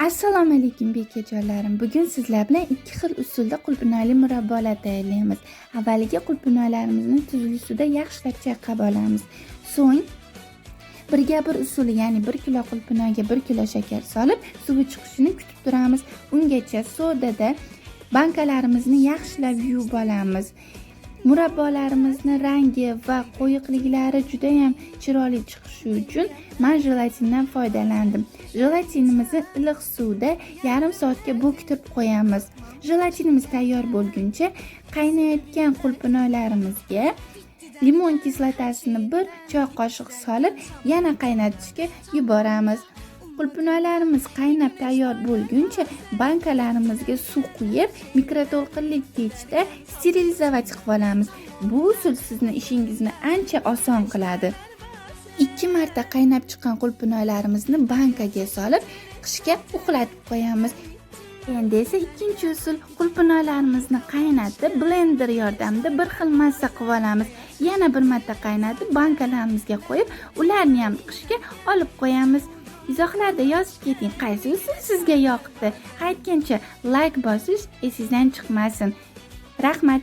Assalomu alaykum bekajonlarim. Bugun sizlar bilan ikki xil usulda qulupnayli murabbolar tayyorlaymiz. Avvaliga qulupnaylarimizni tuzli suvda yaxshilab chayqab olamiz. So'ng 1 usuli, ya'ni 1 kilo qulupnayga 1 kilo shakar solib, suvi chiqishini kutib turamiz. Ungacha sodada bankalarimizni yaxshilab yuvib olamiz. Murabbolarimizni rangi va qo'yiqliklari juda ham chiroyli chiqishi uchun men jelatindan foydalandim. Jelatinimizni iliq suvda yarim soatga bo'kitib qo'yamiz. Jelatinimiz tayyor bo'lguncha qaynayotgan qulupnaylarimizga limon kislotasini 1 choy qoshiq solib, yana qaynatishga yuboramiz. Qulupnaylarimiz qaynab tayyor bo'lguncha bankalarimizga suv quyib, mikroto'lqinli pechda sterilizovat qilib olamiz. Bu usul sizni ishingizni ancha oson qiladi. 2 marta qaynab chiqqan qulupnaylarimizni bankaga solib, qishga uxlatib qo'yamiz. Endi esa ikkinchi usul, qulupnaylarimizni qaynatib, blender yordamida bir xil massa qilib olamiz. Yana bir marta qaynatib, bankalarimizga qo'yib, ularni ham qishga olib qo'yamiz. Izohlarda yozib keting, qaysi usul sizga yoqdi. Aytgancha like bosish esingizdan chiqmasin. Rahmat.